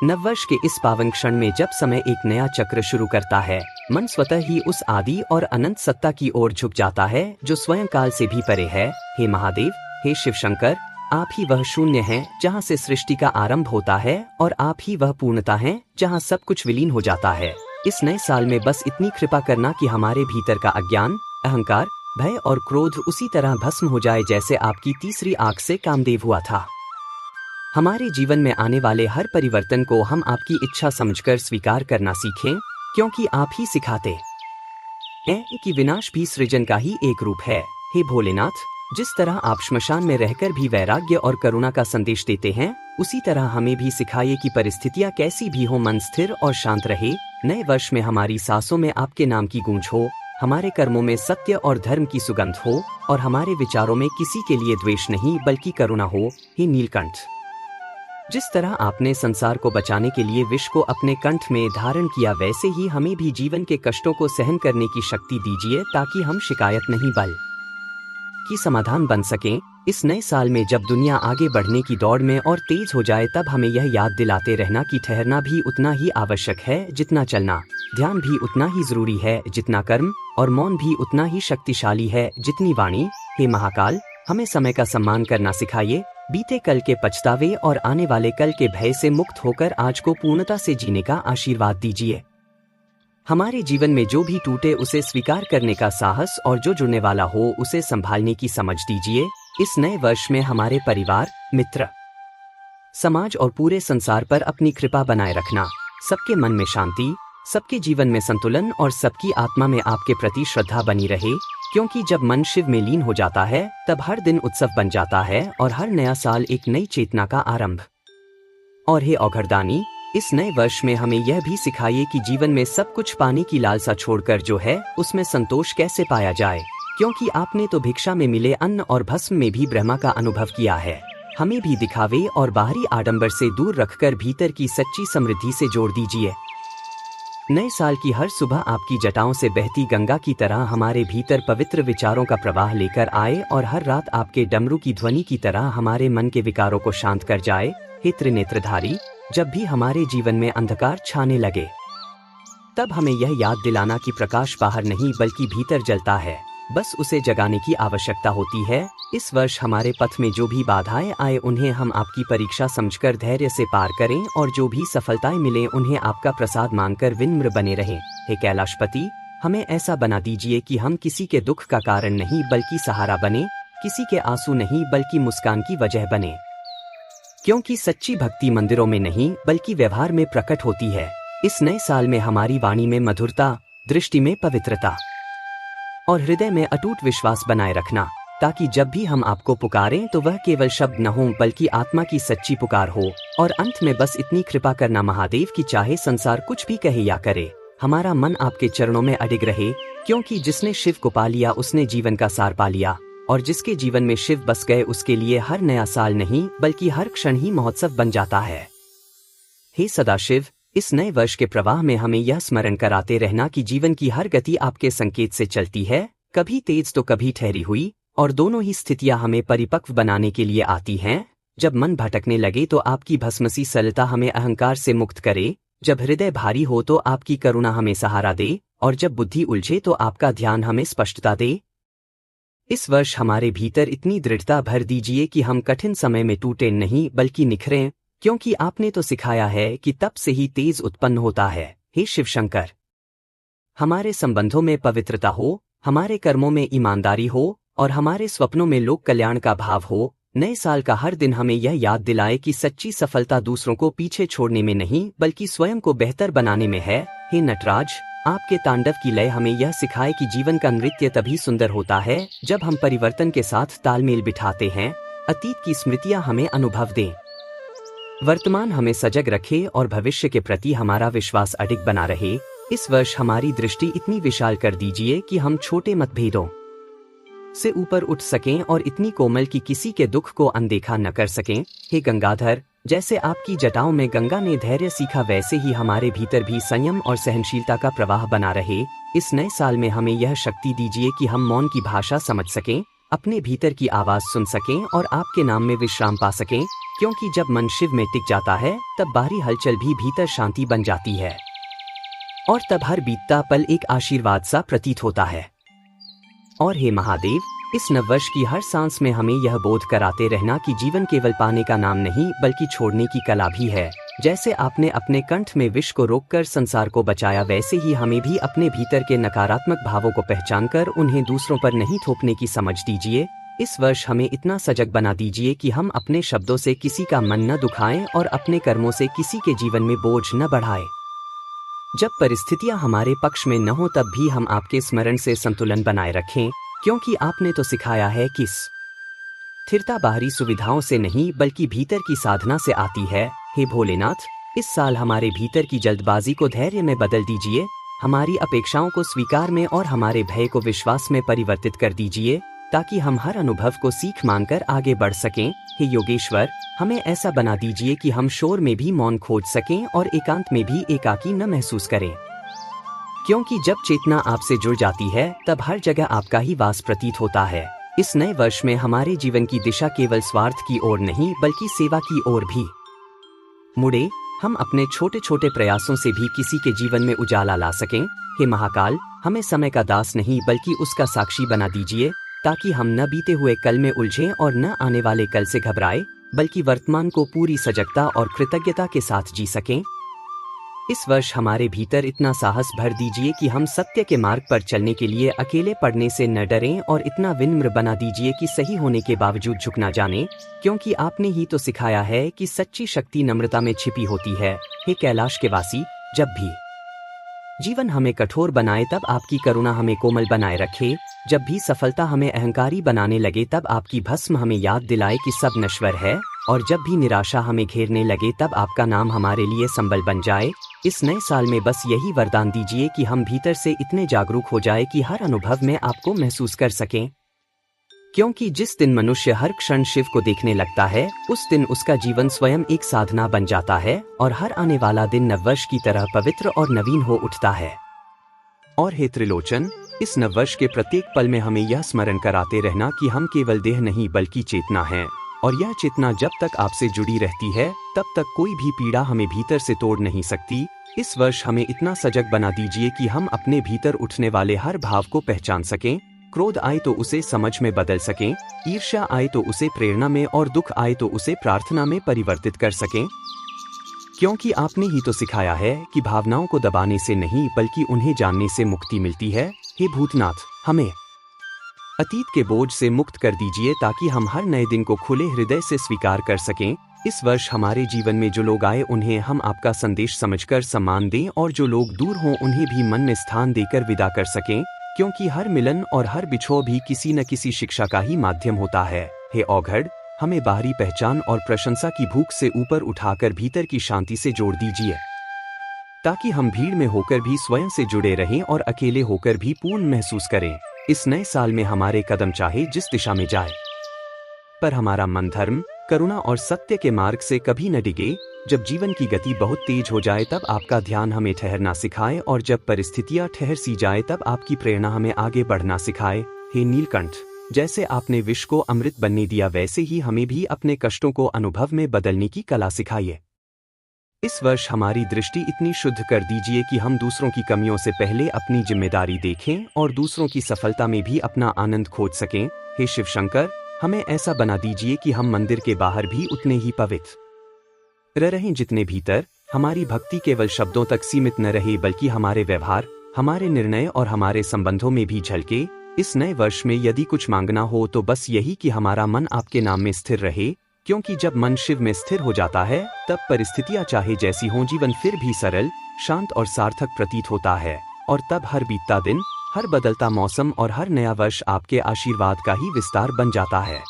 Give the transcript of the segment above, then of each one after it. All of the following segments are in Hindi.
नववर्ष के इस पावन क्षण में जब समय एक नया चक्र शुरू करता है, मन स्वतः ही उस आदि और अनंत सत्ता की ओर झुक जाता है जो स्वयं काल से भी परे है। हे महादेव, हे शिव शंकर, आप ही वह शून्य हैं जहाँ से सृष्टि का आरंभ होता है और आप ही वह पूर्णता हैं जहाँ सब कुछ विलीन हो जाता है। इस नए साल में बस इतनी कृपा करना कि हमारे भीतर का अज्ञान, अहंकार, भय और क्रोध उसी तरह भस्म हो जाए जैसे आपकी तीसरी आंख से कामदेव हुआ था। हमारे जीवन में आने वाले हर परिवर्तन को हम आपकी इच्छा समझकर स्वीकार करना सीखें, क्योंकि आप ही सिखाते हैं कि विनाश भी सृजन का ही एक रूप है। हे भोलेनाथ, जिस तरह आप श्मशान में रहकर भी वैराग्य और करुणा का संदेश देते हैं, उसी तरह हमें भी सिखाइए कि परिस्थितियां कैसी भी हो, मन स्थिर और शांत रहे। नए वर्ष में हमारी सांसों में आपके नाम की गूंज हो, हमारे कर्मों में सत्य और धर्म की सुगंध हो और हमारे विचारों में किसी के लिए द्वेष नहीं बल्कि करुणा हो। हे नीलकंठ, जिस तरह आपने संसार को बचाने के लिए विष को अपने कंठ में धारण किया, वैसे ही हमें भी जीवन के कष्टों को सहन करने की शक्ति दीजिए ताकि हम शिकायत नहीं बल्कि समाधान बन सकें। इस नए साल में जब दुनिया आगे बढ़ने की दौड़ में और तेज हो जाए, तब हमें यह याद दिलाते रहना कि ठहरना भी उतना ही आवश्यक है जितना चलना, ध्यान भी उतना ही जरूरी है जितना कर्म, और मौन भी उतना ही शक्तिशाली है जितनी वाणी। हे महाकाल, हमें समय का सम्मान करना सिखाइए, बीते कल के पछतावे और आने वाले कल के भय से मुक्त होकर आज को पूर्णता से जीने का आशीर्वाद दीजिए। हमारे जीवन में जो भी टूटे उसे स्वीकार करने का साहस और जो जुड़ने वाला हो उसे संभालने की समझ दीजिए। इस नए वर्ष में हमारे परिवार, मित्र, समाज और पूरे संसार पर अपनी कृपा बनाए रखना। सबके मन में शांति, सबके जीवन में संतुलन और सबकी आत्मा में आपके प्रति श्रद्धा बनी रहे, क्योंकि जब मन शिव में लीन हो जाता है तब हर दिन उत्सव बन जाता है और हर नया साल एक नई चेतना का आरंभ। और हे औघड़दानी, इस नए वर्ष में हमें यह भी सिखाइए कि जीवन में सब कुछ पाने की लालसा छोड़कर जो है उसमें संतोष कैसे पाया जाए, क्योंकि आपने तो भिक्षा में मिले अन्न और भस्म में भी ब्रह्मा का अनुभव किया है। हमें भी दिखावे और बाहरी आडंबर से दूर रखकर भीतर की सच्ची समृद्धि से जोड़ दीजिए। नए साल की हर सुबह आपकी जटाओं से बहती गंगा की तरह हमारे भीतर पवित्र विचारों का प्रवाह लेकर आए और हर रात आपके डमरू की ध्वनि की तरह हमारे मन के विकारों को शांत कर जाए। हे त्रिनेत्रधारी, जब भी हमारे जीवन में अंधकार छाने लगे, तब हमें यह याद दिलाना कि प्रकाश बाहर नहीं बल्कि भीतर जलता है, बस उसे जगाने की आवश्यकता होती है। इस वर्ष हमारे पथ में जो भी बाधाएं आए उन्हें हम आपकी परीक्षा समझकर धैर्य से पार करें और जो भी सफलताएं मिले उन्हें आपका प्रसाद मानकर विनम्र बने रहें। हे कैलाशपति, हमें ऐसा बना दीजिए कि हम किसी के दुख का कारण नहीं बल्कि सहारा बने, किसी के आंसू नहीं बल्कि मुस्कान की वजह बने, क्योंकि सच्ची भक्ति मंदिरों में नहीं बल्कि व्यवहार में प्रकट होती है। इस नए साल में हमारी वाणी में मधुरता, दृष्टि में पवित्रता और हृदय में अटूट विश्वास बनाए रखना, ताकि जब भी हम आपको पुकारें तो वह केवल शब्द न हो बल्कि आत्मा की सच्ची पुकार हो। और अंत में बस इतनी कृपा करना महादेव कि चाहे संसार कुछ भी कहे या करे, हमारा मन आपके चरणों में अडिग रहे, क्योंकि जिसने शिव को पा लिया उसने जीवन का सार पा लिया, और जिसके जीवन में शिव बस गए उसके लिए हर नया साल नहीं बल्कि हर क्षण ही महोत्सव बन जाता है। हे सदाशिव, इस नए वर्ष के प्रवाह में हमें यह स्मरण कराते रहना कि जीवन की हर गति आपके संकेत से चलती है, कभी तेज तो कभी ठहरी हुई, और दोनों ही स्थितियां हमें परिपक्व बनाने के लिए आती हैं। जब मन भटकने लगे तो आपकी भस्मसी सरलता हमें अहंकार से मुक्त करे, जब हृदय भारी हो तो आपकी करुणा हमें सहारा दे, और जब बुद्धि उलझे तो आपका ध्यान हमें स्पष्टता दे। इस वर्ष हमारे भीतर इतनी दृढ़ता भर दीजिए कि हम कठिन समय में टूटे नहीं बल्कि निखरें, क्योंकि आपने तो सिखाया है कि तप से ही तेज उत्पन्न होता है। हे शिव शंकर, हमारे संबंधों में पवित्रता हो, हमारे कर्मों में ईमानदारी हो और हमारे स्वप्नों में लोक कल्याण का भाव हो। नए साल का हर दिन हमें यह याद दिलाए कि सच्ची सफलता दूसरों को पीछे छोड़ने में नहीं बल्कि स्वयं को बेहतर बनाने में है। हे नटराज, आपके तांडव की लय हमें यह सिखाए कि जीवन का नृत्य तभी सुंदर होता है जब हम परिवर्तन के साथ तालमेल बिठाते हैं। अतीत की स्मृतियां हमें अनुभव दें, वर्तमान हमें सजग रखे और भविष्य के प्रति हमारा विश्वास अडिग बना रहे। इस वर्ष हमारी दृष्टि इतनी विशाल कर दीजिए कि हम छोटे मतभेदों से ऊपर उठ सकें और इतनी कोमल कि किसी के दुख को अनदेखा न कर सकें। हे गंगाधर, जैसे आपकी जटाओं में गंगा ने धैर्य सीखा वैसे ही हमारे भीतर भी संयम और सहनशीलता का प्रवाह बना रहे। इस नए साल में हमें यह शक्ति दीजिए कि हम मौन की भाषा समझ सकें, अपने भीतर की आवाज सुन सकें और आपके नाम में विश्राम पा सकें, क्योंकि जब मन शिव में टिक जाता है तब बाहरी हलचल भी भीतर शांति बन जाती है और तब हर बीतता पल एक आशीर्वाद सा प्रतीत होता है। और हे महादेव, इस नववर्ष की हर सांस में हमें यह बोध कराते रहना कि जीवन केवल पाने का नाम नहीं बल्कि छोड़ने की कला भी है। जैसे आपने अपने कंठ में विष को रोककर संसार को बचाया, वैसे ही हमें भी अपने भीतर के नकारात्मक भावों को पहचानकर उन्हें दूसरों पर नहीं थोपने की समझ दीजिए। इस वर्ष हमें इतना सजग बना दीजिए कि हम अपने शब्दों से किसी का मन न दुखाएं और अपने कर्मों से किसी के जीवन में बोझ न बढ़ाएं। जब परिस्थितियां हमारे पक्ष में न हो तब भी हम आपके स्मरण से संतुलन बनाए रखें, क्योंकि आपने तो सिखाया है कि स्थिरता बाहरी सुविधाओं से नहीं बल्कि भीतर की साधना से आती है। हे भोलेनाथ, इस साल हमारे भीतर की जल्दबाजी को धैर्य में बदल दीजिए, हमारी अपेक्षाओं को स्वीकार में और हमारे भय को विश्वास में परिवर्तित कर दीजिए, ताकि हम हर अनुभव को सीख मानकर आगे बढ़ सकें। हे योगेश्वर, हमें ऐसा बना दीजिए कि हम शोर में भी मौन खोज सकें और एकांत में भी एकाकी न महसूस करें, क्योंकि जब चेतना आपसे जुड़ जाती है तब हर जगह आपका ही वास प्रतीत होता है। इस नए वर्ष में हमारे जीवन की दिशा केवल स्वार्थ की ओर नहीं बल्कि सेवा की ओर भी मुड़े। हम अपने छोटे छोटे प्रयासों से भी किसी के जीवन में उजाला ला सकें। हे महाकाल, हमें समय का दास नहीं बल्कि उसका साक्षी बना दीजिए, ताकि हम न बीते हुए कल में उलझें और न आने वाले कल से घबराएं, बल्कि वर्तमान को पूरी सजगता और कृतज्ञता के साथ जी सकें। इस वर्ष हमारे भीतर इतना साहस भर दीजिए कि हम सत्य के मार्ग पर चलने के लिए अकेले पड़ने से न डरें और इतना विनम्र बना दीजिए कि सही होने के बावजूद झुकना जाने, क्योंकि आपने ही तो सिखाया है कि सच्ची शक्ति नम्रता में छिपी होती है। हे कैलाश के वासी, जब भी जीवन हमें कठोर बनाए तब आपकी करुणा हमें कोमल बनाए रखे, जब भी सफलता हमें अहंकारी बनाने लगे तब आपकी भस्म हमें याद दिलाए कि सब नश्वर है, और जब भी निराशा हमें घेरने लगे तब आपका नाम हमारे लिए संबल बन जाए। इस नए साल में बस यही वरदान दीजिए कि हम भीतर से इतने जागरूक हो जाए कि हर अनुभव में आपको महसूस कर सकें, क्योंकि जिस दिन मनुष्य हर क्षण शिव को देखने लगता है उस दिन उसका जीवन स्वयं एक साधना बन जाता है और हर आने वाला दिन नववर्ष की तरह पवित्र और नवीन हो उठता है। और हे त्रिलोचन, इस नववर्ष के प्रत्येक पल में हमें यह स्मरण कराते रहना कि हम केवल देह नहीं बल्कि चेतना हैं, और यह चेतना जब तक आपसे जुड़ी रहती है तब तक कोई भी पीड़ा हमें भीतर से तोड़ नहीं सकती। इस वर्ष हमें इतना सजग बना दीजिए कि हम अपने भीतर उठने वाले हर भाव को पहचान सकें। क्रोध आए तो उसे समझ में बदल सकें, ईर्ष्या आए तो उसे प्रेरणा में और दुख आए तो उसे प्रार्थना में परिवर्तित कर सकें, क्योंकि आपने ही तो सिखाया है कि भावनाओं को दबाने से नहीं बल्कि उन्हें जानने से मुक्ति मिलती है। हे भूतनाथ, हमें अतीत के बोझ से मुक्त कर दीजिए ताकि हम हर नए दिन को खुले हृदय से स्वीकार कर सकें। इस वर्ष हमारे जीवन में जो लोग आए उन्हें हम आपका संदेश समझकर सम्मान दें, और जो लोग दूर हों उन्हें भी मन में स्थान देकर विदा कर सकें, क्योंकि हर मिलन और हर बिछोह भी किसी न किसी शिक्षा का ही माध्यम होता है। हे औघड़, हमें बाहरी पहचान और प्रशंसा की भूख से ऊपर उठाकर भीतर की शांति से जोड़ दीजिए, ताकि हम भीड़ में होकर भी स्वयं से जुड़े रहें और अकेले होकर भी पूर्ण महसूस करें। इस नए साल में हमारे कदम चाहे जिस दिशा में जाए, पर हमारा मन धर्म, करुणा और सत्य के मार्ग से कभी न डिगे। जब जीवन की गति बहुत तेज हो जाए तब आपका ध्यान हमें ठहरना सिखाए, और जब परिस्थितियां ठहर सी जाए तब आपकी प्रेरणा हमें आगे बढ़ना सिखाए। हे नीलकंठ, जैसे आपने विष को अमृत बनने दिया वैसे ही हमें भी अपने कष्टों को अनुभव में बदलने की कला सिखाइए। इस वर्ष हमारी दृष्टि इतनी शुद्ध कर दीजिए कि हम दूसरों की कमियों से पहले अपनी जिम्मेदारी देखें और दूसरों की सफलता में भी अपना आनंद खोज सकें। हे शिव शंकर, हमें ऐसा बना दीजिए कि हम मंदिर के बाहर भी उतने ही पवित्र रहें जितने भीतर। हमारी भक्ति केवल शब्दों तक सीमित न रहे बल्कि हमारे व्यवहार, हमारे निर्णय और हमारे संबंधों में भी झलके। इस नए वर्ष में यदि कुछ मांगना हो तो बस यही कि हमारा मन आपके नाम में स्थिर रहे, क्योंकि जब मन शिव में स्थिर हो जाता है तब परिस्थितियां चाहे जैसी हों जीवन फिर भी सरल, शांत और सार्थक प्रतीत होता है। और तब हर बीतता दिन, हर बदलता मौसम और हर नया वर्ष आपके आशीर्वाद का ही विस्तार बन जाता है।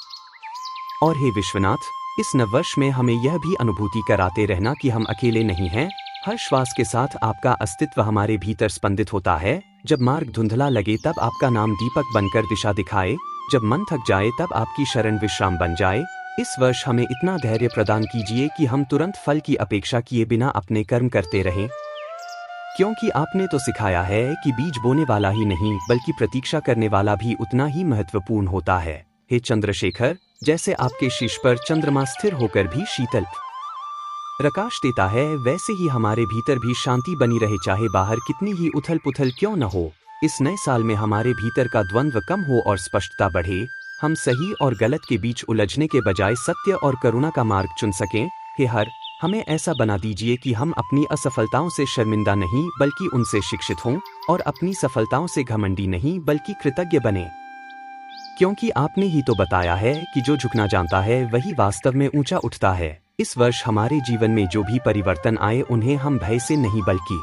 और हे विश्वनाथ, इस नववर्ष में हमें यह भी अनुभूति कराते रहना कि हम अकेले नहीं हैं। हर श्वास के साथ आपका अस्तित्व हमारे भीतर स्पंदित होता है। जब मार्ग धुंधला लगे तब आपका नाम दीपक बनकर दिशा दिखाए, जब मन थक जाए तब आपकी शरण विश्राम बन जाए। इस वर्ष हमें इतना धैर्य प्रदान कीजिए कि हम तुरंत फल की अपेक्षा किए बिना अपने कर्म करते रहें, क्योंकि आपने तो सिखाया है कि बीज बोने वाला ही नहीं बल्कि प्रतीक्षा करने वाला भी उतना ही महत्वपूर्ण होता है। हे चंद्रशेखर, जैसे आपके शीश पर चंद्रमा स्थिर होकर भी शीतल प्रकाश देता है, वैसे ही हमारे भीतर भी शांति बनी रहे, चाहे बाहर कितनी ही उथल पुथल क्यों न हो। इस नए साल में हमारे भीतर का द्वंद्व कम हो और स्पष्टता बढ़े। हम सही और गलत के बीच उलझने के बजाय सत्य और करुणा का मार्ग चुन सकें। हे हर, हमें ऐसा बना दीजिए कि हम अपनी असफलताओं से शर्मिंदा नहीं बल्कि उनसे शिक्षित हों, और अपनी सफलताओं से घमंडी नहीं बल्कि कृतज्ञ बने, क्योंकि आपने ही तो बताया है कि जो झुकना जानता है वही वास्तव में ऊंचा उठता है। इस वर्ष हमारे जीवन में जो भी परिवर्तन आए उन्हें हम भय से नहीं बल्कि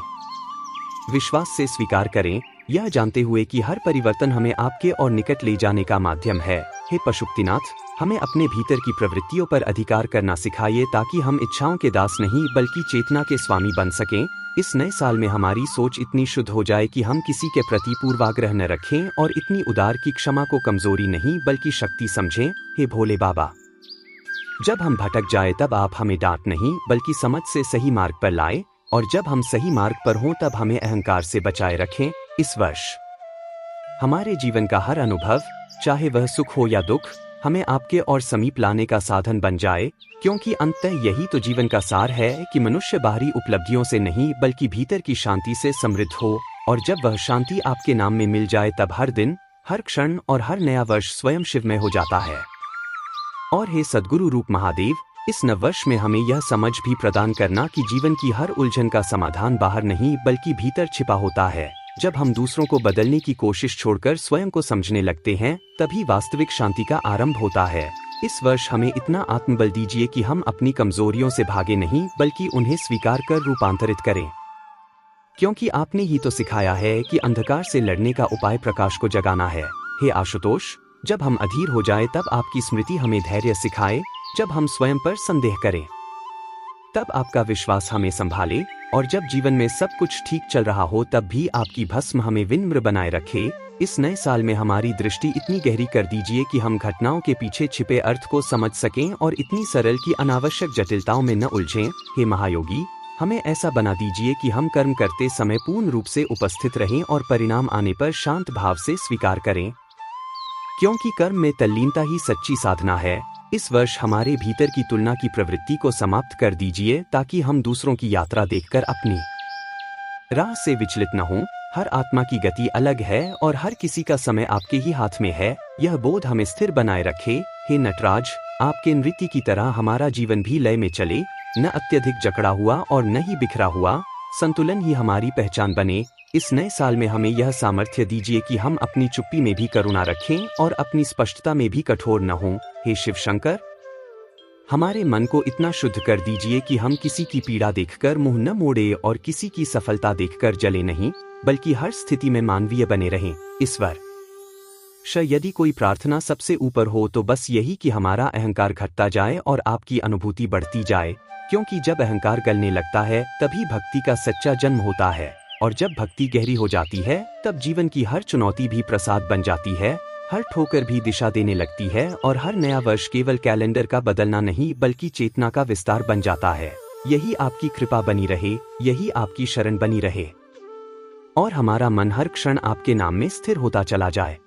विश्वास से स्वीकार करें, यह जानते हुए कि हर परिवर्तन हमें आपके और निकट ले जाने का माध्यम है। हे पशुपतिनाथ, हमें अपने भीतर की प्रवृत्तियों पर अधिकार करना सिखाइए ताकि हम इच्छाओं के दास नहीं बल्कि चेतना के स्वामी बन सकें। इस नए साल में हमारी सोच इतनी शुद्ध हो जाए कि हम किसी के प्रति पूर्वाग्रह न रखें और इतनी उदार की क्षमा को कमजोरी नहीं बल्कि शक्ति समझें। हे भोले बाबा, जब हम भटक जाए तब आप हमें डांट नहीं बल्कि समझ से सही मार्ग पर लाए, और जब हम सही मार्ग पर हों तब हमें अहंकार से बचाए रखें। इस वर्ष हमारे जीवन का हर अनुभव, चाहे वह सुख हो या दुख, हमें आपके और समीप लाने का साधन बन जाए, क्योंकि अंततः यही तो जीवन का सार है कि मनुष्य बाहरी उपलब्धियों से नहीं बल्कि भीतर की शांति से समृद्ध हो। और जब वह शांति आपके नाम में मिल जाए तब हर दिन, हर क्षण और हर नया वर्ष स्वयं शिवमय हो जाता है। और हे सद्गुरु रूप महादेव, इस नववर्ष में हमें यह समझ भी प्रदान करना कि जीवन की हर उलझन का समाधान बाहर नहीं बल्कि भीतर छिपा होता है। जब हम दूसरों को बदलने की कोशिश छोड़कर स्वयं को समझने लगते हैं, तभी वास्तविक शांति का आरंभ होता है। इस वर्ष हमें इतना आत्मबल दीजिए कि हम अपनी कमजोरियों से भागे नहीं बल्कि उन्हें स्वीकार कर रूपांतरित करें, क्योंकि आपने ही तो सिखाया है कि अंधकार से लड़ने का उपाय प्रकाश को जगाना है। हे आशुतोष, जब हम अधीर हो जाए तब आपकी स्मृति हमें धैर्य सिखाए, जब हम स्वयं पर संदेह करें तब आपका विश्वास हमें संभाले, और जब जीवन में सब कुछ ठीक चल रहा हो तब भी आपकी भस्म हमें विनम्र बनाए रखे। इस नए साल में हमारी दृष्टि इतनी गहरी कर दीजिए कि हम घटनाओं के पीछे छिपे अर्थ को समझ सकें और इतनी सरल कि अनावश्यक जटिलताओं में न उलझें। हे महायोगी, हमें ऐसा बना दीजिए कि हम कर्म करते समय पूर्ण रूप से उपस्थित रहें और परिणाम आने पर शांत भाव से स्वीकार करें, क्योंकि कर्म में तल्लीनता ही सच्ची साधना है। इस वर्ष हमारे भीतर की तुलना की प्रवृत्ति को समाप्त कर दीजिए ताकि हम दूसरों की यात्रा देखकर अपनी राह से विचलित न हों। हर आत्मा की गति अलग है और हर किसी का समय आपके ही हाथ में है, यह बोध हमें स्थिर बनाए रखे। हे नटराज, आपके नृत्य की तरह हमारा जीवन भी लय में चले, न अत्यधिक जकड़ा हुआ और न ही बिखरा हुआ। संतुलन ही हमारी पहचान बने। इस नए साल में हमें यह सामर्थ्य दीजिए कि हम अपनी चुप्पी में भी करुणा रखें और अपनी स्पष्टता में भी कठोर न हों। हे शिव शंकर, हमारे मन को इतना शुद्ध कर दीजिए कि हम किसी की पीड़ा देखकर मुंह न मोड़े और किसी की सफलता देखकर जले नहीं बल्कि हर स्थिति में मानवीय बने रहें। ईश्वर, यदि कोई प्रार्थना सबसे ऊपर हो तो बस यही कि हमारा अहंकार घटता जाए और आपकी अनुभूति बढ़ती जाए, क्योंकि जब अहंकार गलने लगता है तभी भक्ति का सच्चा जन्म होता है, और जब भक्ति गहरी हो जाती है तब जीवन की हर चुनौती भी प्रसाद बन जाती है, हर ठोकर भी दिशा देने लगती है, और हर नया वर्ष केवल कैलेंडर का बदलना नहीं बल्कि चेतना का विस्तार बन जाता है। यही आपकी कृपा बनी रहे, यही आपकी शरण बनी रहे, और हमारा मन हर क्षण आपके नाम में स्थिर होता चला जाए।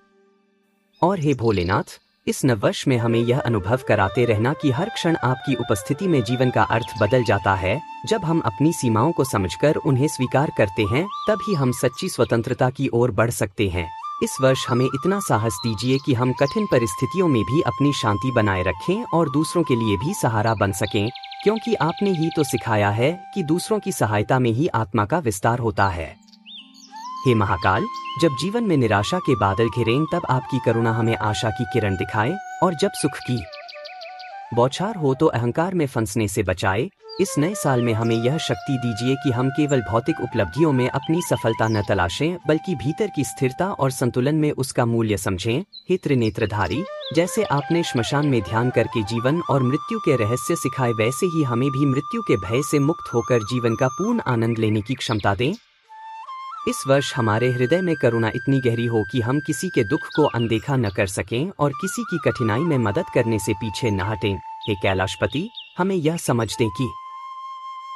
और हे भोलेनाथ, इस नववर्ष में हमें यह अनुभव कराते रहना कि हर क्षण आपकी उपस्थिति में जीवन का अर्थ बदल जाता है। जब हम अपनी सीमाओं को समझकर उन्हें स्वीकार करते हैं तभी हम सच्ची स्वतंत्रता की ओर बढ़ सकते हैं। इस वर्ष हमें इतना साहस दीजिए कि हम कठिन परिस्थितियों में भी अपनी शांति बनाए रखें और दूसरों के लिए भी सहारा बन सकें, क्योंकि आपने ही तो सिखाया है कि दूसरों की सहायता में ही आत्मा का विस्तार होता है। हे महाकाल, जब जीवन में निराशा के बादल घिरें तब आपकी करुणा हमें आशा की किरण दिखाए, और जब सुख की बौछार हो तो अहंकार में फंसने से बचाए। इस नए साल में हमें यह शक्ति दीजिए कि हम केवल भौतिक उपलब्धियों में अपनी सफलता न तलाशें बल्कि भीतर की स्थिरता और संतुलन में उसका मूल्य समझें। हे त्रिनेत्रधारी, जैसे आपने श्मशान में ध्यान करके जीवन और मृत्यु के रहस्य सिखाए, वैसे ही हमें भी मृत्यु के भय से मुक्त होकर जीवन का पूर्ण आनंद लेने की क्षमता दें। इस वर्ष हमारे हृदय में करुणा इतनी गहरी हो कि हम किसी के दुख को अनदेखा न कर सकें और किसी की कठिनाई में मदद करने से पीछे न हटें। हे कैलाशपति, हमें यह समझ दें कि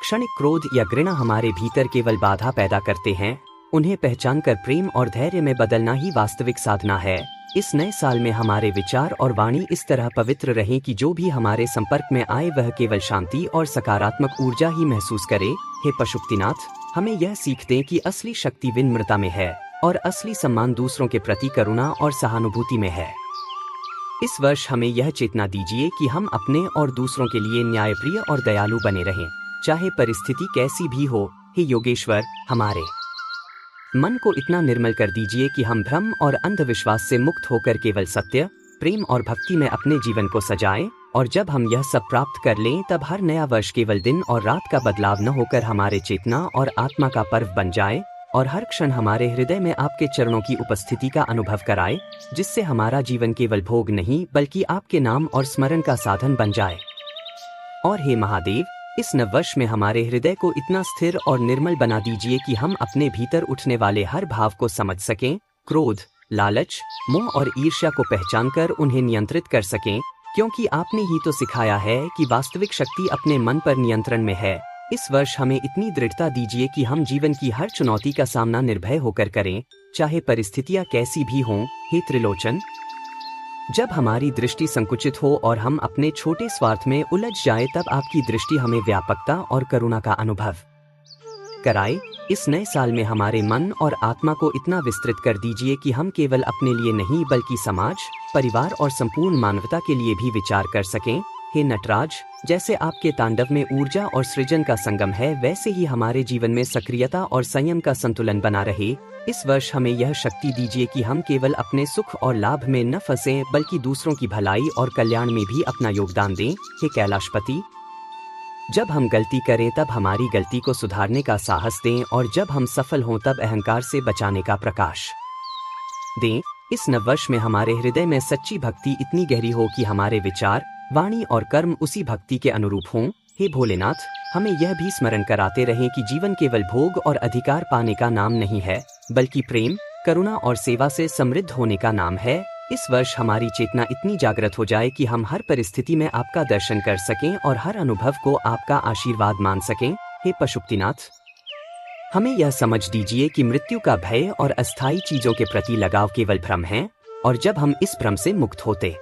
क्षणिक क्रोध या घृणा हमारे भीतर केवल बाधा पैदा करते हैं, उन्हें पहचान कर प्रेम और धैर्य में बदलना ही वास्तविक साधना है। इस नए साल में हमारे विचार और वाणी इस तरह पवित्र रहें कि जो भी हमारे संपर्क में आए वह केवल शांति और सकारात्मक ऊर्जा ही महसूस करे। हे पशुपतिनाथ, हमें यह सीख दें कि असली शक्ति विनम्रता में है और असली सम्मान दूसरों के प्रति करुणा और सहानुभूति में है। इस वर्ष हमें यह चेतना दीजिए कि हम अपने और दूसरों के लिए न्यायप्रिय और दयालु बने रहें, चाहे परिस्थिति कैसी भी हो। हे योगेश्वर, हमारे मन को इतना निर्मल कर दीजिए कि हम भ्रम और अंधविश्वास से मुक्त होकर केवल सत्य, प्रेम और भक्ति में अपने जीवन को सजाएं। और जब हम यह सब प्राप्त कर लें तब हर नया वर्ष केवल दिन और रात का बदलाव न होकर हमारे चेतना और आत्मा का पर्व बन जाए और हर क्षण हमारे हृदय में आपके चरणों की उपस्थिति का अनुभव कराए, जिससे हमारा जीवन केवल भोग नहीं बल्कि आपके नाम और स्मरण का साधन बन जाए। और हे महादेव, इस नववर्ष में हमारे हृदय को इतना स्थिर और निर्मल बना दीजिए कि हम अपने भीतर उठने वाले हर भाव को समझ सकें, क्रोध, लालच, मोह और ईर्ष्या को पहचान कर उन्हें नियंत्रित कर सकें, क्योंकि आपने ही तो सिखाया है कि वास्तविक शक्ति अपने मन पर नियंत्रण में है। इस वर्ष हमें इतनी दृढ़ता दीजिए कि हम जीवन की हर चुनौती का सामना निर्भय होकर करें, चाहे परिस्थितियां कैसी भी हों। हे त्रिलोचन, जब हमारी दृष्टि संकुचित हो और हम अपने छोटे स्वार्थ में उलझ जाए तब आपकी दृष्टि हमें व्यापकता और करुणा का अनुभव कराए। इस नए साल में हमारे मन और आत्मा को इतना विस्तृत कर दीजिए कि हम केवल अपने लिए नहीं बल्कि समाज, परिवार और संपूर्ण मानवता के लिए भी विचार कर सकें। हे नटराज, जैसे आपके तांडव में ऊर्जा और सृजन का संगम है, वैसे ही हमारे जीवन में सक्रियता और संयम का संतुलन बना रहे। इस वर्ष हमें यह शक्ति दीजिए कि हम केवल अपने सुख और लाभ में न फंसें बल्कि दूसरों की भलाई और कल्याण में भी अपना योगदान दें। हे कैलाशपति, जब हम गलती करें तब हमारी गलती को सुधारने का साहस दें और जब हम सफल हों तब अहंकार से बचाने का प्रकाश दें। इस नववर्ष में हमारे हृदय में सच्ची भक्ति इतनी गहरी हो कि हमारे विचार, वाणी और कर्म उसी भक्ति के अनुरूप हों। हे भोलेनाथ, हमें यह भी स्मरण कराते रहें कि जीवन केवल भोग और अधिकार पाने का नाम नहीं है बल्कि प्रेम, करुणा और सेवा से समृद्ध होने का नाम है। इस वर्ष हमारी चेतना इतनी जागृत हो जाए कि हम हर परिस्थिति में आपका दर्शन कर सकें और हर अनुभव को आपका आशीर्वाद मान सकें। हे पशुपतिनाथ, हमें यह समझ दीजिए कि मृत्यु का भय और अस्थायी चीजों के प्रति लगाव केवल भ्रम है और जब हम इस भ्रम से मुक्त होते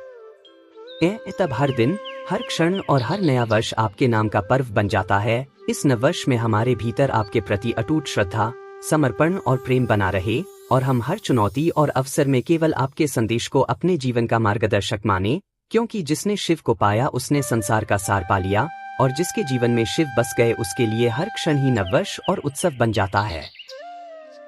तब हर दिन, हर क्षण और हर नया वर्ष आपके नाम का पर्व बन जाता है। इस नववर्ष में हमारे भीतर आपके प्रति अटूट श्रद्धा, समर्पण और प्रेम बना रहे और हम हर चुनौती और अवसर में केवल आपके संदेश को अपने जीवन का मार्गदर्शक माने, क्योंकि जिसने शिव को पाया उसने संसार का सार पा लिया और जिसके जीवन में शिव बस गए उसके लिए हर क्षण ही नववर्ष और उत्सव बन जाता है।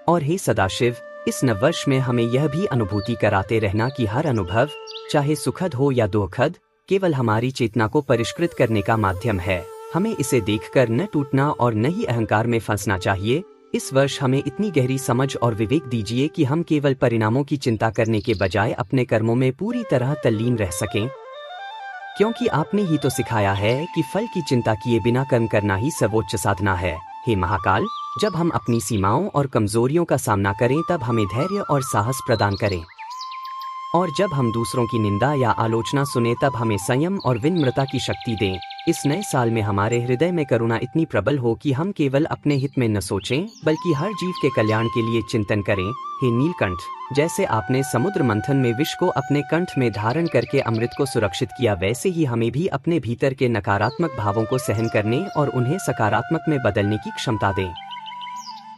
और हे सदाशिव, इस नववर्ष में हमें यह भी अनुभूति कराते रहना कि हर अनुभव, चाहे सुखद हो या दुखद, केवल हमारी चेतना को परिष्कृत करने का माध्यम है। हमें इसे देखकर न टूटना और न ही अहंकार में फंसना चाहिए। इस वर्ष हमें इतनी गहरी समझ और विवेक दीजिए कि हम केवल परिणामों की चिंता करने के बजाय अपने कर्मों में पूरी तरह तल्लीन रह सकें, क्योंकि आपने ही तो सिखाया है कि फल की चिंता किए बिना कर्म करना ही सर्वोच्च साधना है। हे महाकाल, जब हम अपनी सीमाओं और कमजोरियों का सामना करें तब हमें धैर्य और साहस प्रदान करें और जब हम दूसरों की निंदा या आलोचना सुने तब हमें संयम और विनम्रता की शक्ति दें। इस नए साल में हमारे हृदय में करुणा इतनी प्रबल हो कि हम केवल अपने हित में न सोचें बल्कि हर जीव के कल्याण के लिए चिंतन करें। हे नीलकंठ, जैसे आपने समुद्र मंथन में विष को अपने कंठ में धारण करके अमृत को सुरक्षित किया, वैसे ही हमें भी अपने भीतर के नकारात्मक भावों को सहन करने और उन्हें सकारात्मक में बदलने की क्षमता दें।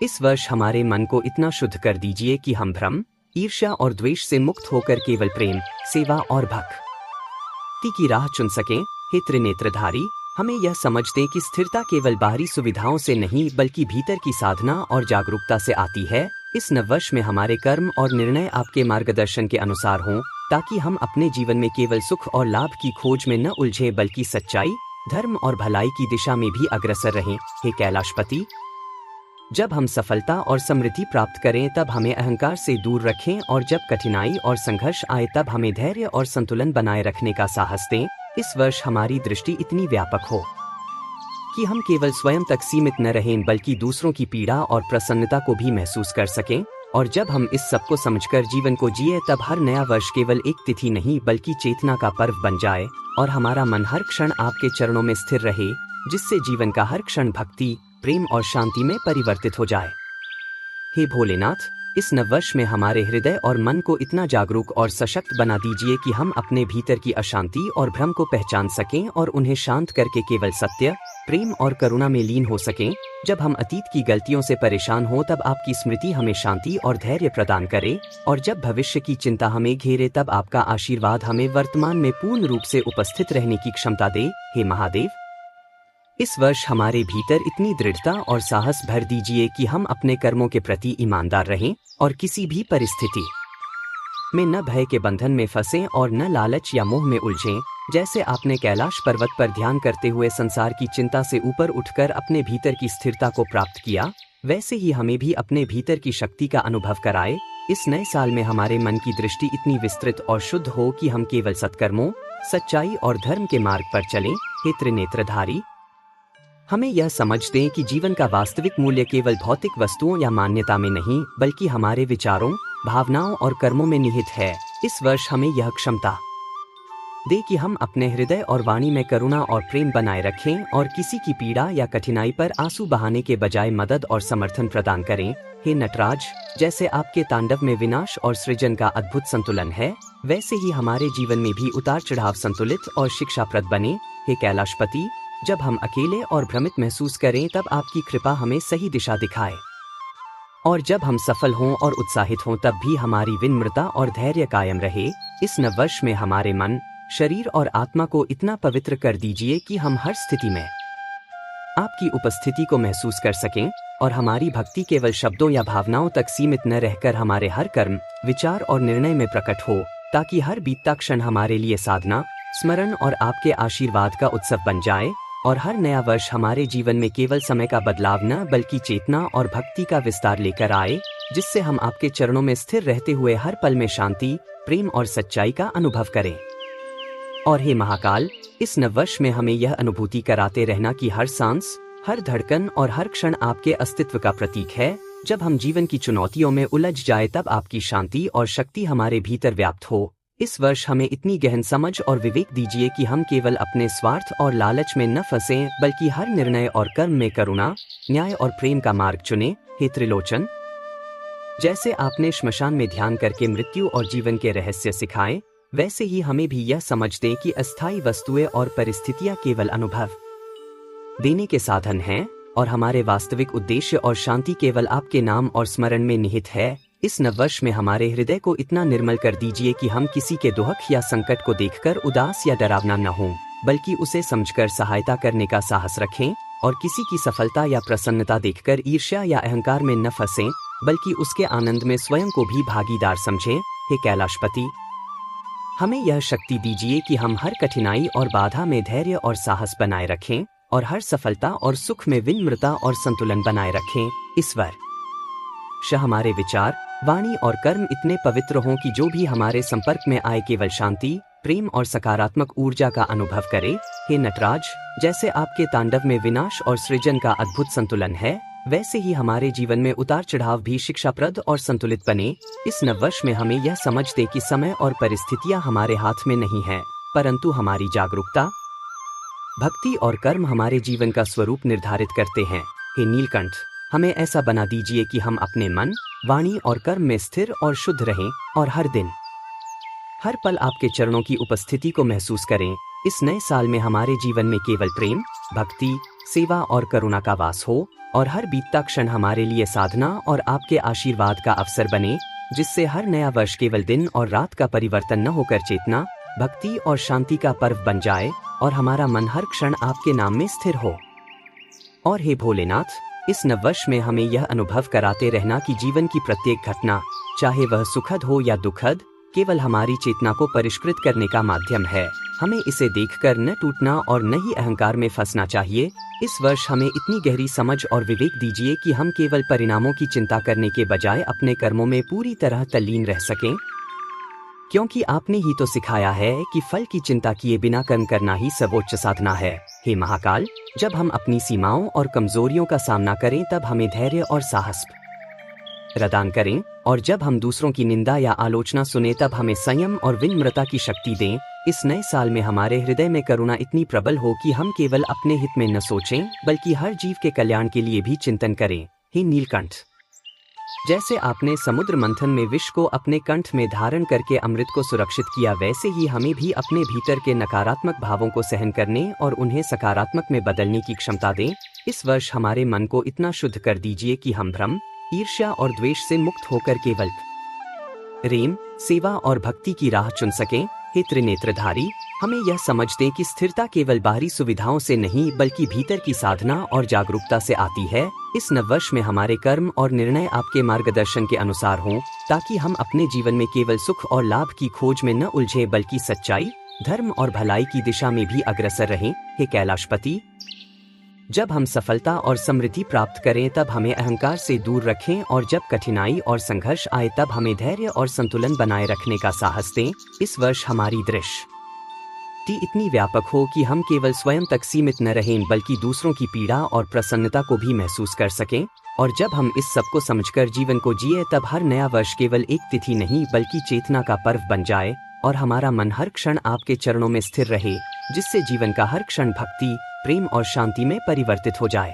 इस वर्ष हमारे मन को इतना शुद्ध कर दीजिए कि हम भ्रम, ईर्ष्या और द्वेष से मुक्त होकर केवल प्रेम, सेवा और भक्ति की राह चुन सकें। हे त्रिनेत्रधारी, हमें यह समझते कि स्थिरता केवल बाहरी सुविधाओं से नहीं बल्कि भीतर की साधना और जागरूकता से आती है। इस नववर्ष में हमारे कर्म और निर्णय आपके मार्गदर्शन के अनुसार हों, ताकि हम अपने जीवन में केवल सुख और लाभ की खोज में न उलझे बल्कि सच्चाई, धर्म और भलाई की दिशा में भी अग्रसर रहें। हे कैलाशपति, जब हम सफलता और समृद्धि प्राप्त करें तब हमें अहंकार से दूर रखें और जब कठिनाई और संघर्ष आए तब हमें धैर्य और संतुलन बनाए रखने का साहस दें। इस वर्ष हमारी दृष्टि इतनी व्यापक हो कि हम केवल स्वयं तक सीमित न रहें बल्कि दूसरों की पीड़ा और प्रसन्नता को भी महसूस कर सकें। और जब हम इस सब को समझकर जीवन को जिए तब हर नया वर्ष केवल एक तिथि नहीं बल्कि चेतना का पर्व बन जाए और हमारा मन हर क्षण आपके चरणों में स्थिर रहे, जिससे जीवन का हर क्षण भक्ति, प्रेम और शांति में परिवर्तित हो जाए। हे भोलेनाथ, इस नववर्ष में हमारे हृदय और मन को इतना जागरूक और सशक्त बना दीजिए कि हम अपने भीतर की अशांति और भ्रम को पहचान सकें और उन्हें शांत करके केवल सत्य, प्रेम और करुणा में लीन हो सकें। जब हम अतीत की गलतियों से परेशान हो तब आपकी स्मृति हमें शांति और धैर्य प्रदान करे, और जब भविष्य की चिंता हमें घेरे तब आपका आशीर्वाद हमें वर्तमान में पूर्ण रूप से उपस्थित रहने की क्षमता दे। हे महादेव, इस वर्ष हमारे भीतर इतनी दृढ़ता और साहस भर दीजिए कि हम अपने कर्मों के प्रति ईमानदार रहें और किसी भी परिस्थिति में न भय के बंधन में फंसें और न लालच या मोह में उलझें। जैसे आपने कैलाश पर्वत पर ध्यान करते हुए संसार की चिंता से ऊपर उठकर अपने भीतर की स्थिरता को प्राप्त किया, वैसे ही हमें भी अपने भीतर की शक्ति का अनुभव कराए। इस नए साल में हमारे मन की दृष्टि इतनी विस्तृत और शुद्ध हो कि हम केवल सत्कर्मों, सच्चाई और धर्म के मार्ग पर चलें। हे त्रिनेत्रधारी, हमें यह समझ दें कि जीवन का वास्तविक मूल्य केवल भौतिक वस्तुओं या मान्यता में नहीं, बल्कि हमारे विचारों, भावनाओं और कर्मों में निहित है। इस वर्ष हमें यह क्षमता दे कि हम अपने हृदय और वाणी में करुणा और प्रेम बनाए रखें और किसी की पीड़ा या कठिनाई पर आंसू बहाने के बजाय मदद और समर्थन प्रदान करें। हे नटराज, जैसे आपके तांडव में विनाश और सृजन का अद्भुत संतुलन है, वैसे ही हमारे जीवन में भी उतार चढ़ाव संतुलित और शिक्षाप्रद बने। हे कैलाशपति, जब हम अकेले और भ्रमित महसूस करें तब आपकी कृपा हमें सही दिशा दिखाए, और जब हम सफल हों और उत्साहित हों तब भी हमारी विनम्रता और धैर्य कायम रहे। इस नववर्ष में हमारे मन, शरीर और आत्मा को इतना पवित्र कर दीजिए कि हम हर स्थिति में आपकी उपस्थिति को महसूस कर सकें, और हमारी भक्ति केवल शब्दों या भावनाओं तक सीमित न रहकर हमारे हर कर्म, विचार और निर्णय में प्रकट हो, ताकि हर बीतता क्षण हमारे लिए साधना, स्मरण और आपके आशीर्वाद का उत्सव बन जाए, और हर नया वर्ष हमारे जीवन में केवल समय का बदलाव न बल्कि चेतना और भक्ति का विस्तार लेकर आए, जिससे हम आपके चरणों में स्थिर रहते हुए हर पल में शांति, प्रेम और सच्चाई का अनुभव करें। और हे महाकाल, इस नववर्ष में हमें यह अनुभूति कराते रहना कि हर सांस, हर धड़कन और हर क्षण आपके अस्तित्व का प्रतीक है। जब हम जीवन की चुनौतियों में उलझ जाए तब आपकी शांति और शक्ति हमारे भीतर व्याप्त हो। इस वर्ष हमें इतनी गहन समझ और विवेक दीजिए कि हम केवल अपने स्वार्थ और लालच में न फंसें, बल्कि हर निर्णय और कर्म में करुणा, न्याय और प्रेम का मार्ग चुनें। हे त्रिलोचन, जैसे आपने श्मशान में ध्यान करके मृत्यु और जीवन के रहस्य सिखाए, वैसे ही हमें भी यह समझ दें कि अस्थायी वस्तुएं और परिस्थितियां केवल अनुभव देने के साधन हैं, और हमारे वास्तविक उद्देश्य और शांति केवल आपके नाम और स्मरण में निहित है। इस नववर्ष में हमारे हृदय को इतना निर्मल कर दीजिए कि हम किसी के दुख या संकट को देखकर उदास या डरावना न हों, बल्कि उसे समझकर सहायता करने का साहस रखें, और किसी की सफलता या प्रसन्नता देखकर ईर्ष्या या अहंकार में न फंसें, बल्कि उसके आनंद में स्वयं को भी भागीदार समझें। हे कैलाशपति, हमें यह शक्ति दीजिए कि हम हर कठिनाई और बाधा में धैर्य और साहस बनाए रखें, और हर सफलता और सुख में विनम्रता और संतुलन बनाए रखें। इस वर्ष हमारे विचार, वाणी और कर्म इतने पवित्र हों कि जो भी हमारे संपर्क में आए केवल शांति, प्रेम और सकारात्मक ऊर्जा का अनुभव करे। हे नटराज, जैसे आपके तांडव में विनाश और सृजन का अद्भुत संतुलन है, वैसे ही हमारे जीवन में उतार चढ़ाव भी शिक्षाप्रद और संतुलित बने। इस नववर्ष में हमें यह समझ दे कि समय और परिस्थितियां हमारे हाथ में नहीं है, परंतु हमारी जागरूकता, भक्ति और कर्म हमारे जीवन का स्वरूप निर्धारित करते हैं। हे नीलकंठ, हमें ऐसा बना दीजिए कि हम अपने मन, वाणी और कर्म में स्थिर और शुद्ध रहें, और हर दिन, हर पल आपके चरणों की उपस्थिति को महसूस करें। इस नए साल में हमारे जीवन में केवल प्रेम, भक्ति, सेवा और करुणा का वास हो, और हर बीतता क्षण हमारे लिए साधना और आपके आशीर्वाद का अवसर बने, जिससे हर नया वर्ष केवल दिन और रात का परिवर्तन न होकर चेतना, भक्ति और शांति का पर्व बन जाए, और हमारा मन हर क्षण आपके नाम में स्थिर हो। और हे भोलेनाथ, इस नववर्ष में हमें यह अनुभव कराते रहना कि जीवन की प्रत्येक घटना, चाहे वह सुखद हो या दुखद, केवल हमारी चेतना को परिष्कृत करने का माध्यम है। हमें इसे देखकर न टूटना और न ही अहंकार में फंसना चाहिए। इस वर्ष हमें इतनी गहरी समझ और विवेक दीजिए कि हम केवल परिणामों की चिंता करने के बजाय अपने कर्मों में पूरी तरह तल्लीन रह सकें, क्योंकि आपने ही तो सिखाया है कि फल की चिंता किए बिना कर्म करना ही सर्वोच्च साधना है। हे महाकाल, जब हम अपनी सीमाओं और कमजोरियों का सामना करें तब हमें धैर्य और साहस प्रदान करें, और जब हम दूसरों की निंदा या आलोचना सुने तब हमें संयम और विनम्रता की शक्ति दें। इस नए साल में हमारे हृदय में करुणा इतनी प्रबल हो कि हम केवल अपने हित में न सोचें, बल्कि हर जीव के कल्याण के लिए भी चिंतन करें। हे नीलकंठ, जैसे आपने समुद्र मंथन में विष को अपने कंठ में धारण करके अमृत को सुरक्षित किया, वैसे ही हमें भी अपने भीतर के नकारात्मक भावों को सहन करने और उन्हें सकारात्मक में बदलने की क्षमता दें। इस वर्ष हमारे मन को इतना शुद्ध कर दीजिए कि हम भ्रम, ईर्ष्या और द्वेष से मुक्त होकर केवल प्रेम, सेवा और भक्ति की राह चुन सकें। हे त्रिनेत्रधारी, हमें यह समझते कि स्थिरता केवल बाहरी सुविधाओं से नहीं बल्कि भीतर की साधना और जागरूकता से आती है। इस नववर्ष में हमारे कर्म और निर्णय आपके मार्गदर्शन के अनुसार हों, ताकि हम अपने जीवन में केवल सुख और लाभ की खोज में न उलझे बल्कि सच्चाई, धर्म और भलाई की दिशा में भी अग्रसर रहें। हे कैलाशपति, जब हम सफलता और समृद्धि प्राप्त करें तब हमें अहंकार से दूर रखें, और जब कठिनाई और संघर्ष आए तब हमें धैर्य और संतुलन बनाए रखने का साहस दें। इस वर्ष हमारी दृष्टि इतनी व्यापक हो कि हम केवल स्वयं तक सीमित न रहें बल्कि दूसरों की पीड़ा और प्रसन्नता को भी महसूस कर सकें। और जब हम इस सब को समझकर जीवन को जिए तब हर नया वर्ष केवल एक तिथि नहीं बल्कि चेतना का पर्व बन जाए, और हमारा मन हर क्षण आपके चरणों में स्थिर रहे, जिससे जीवन का हर क्षण भक्ति, प्रेम और शांति में परिवर्तित हो जाए।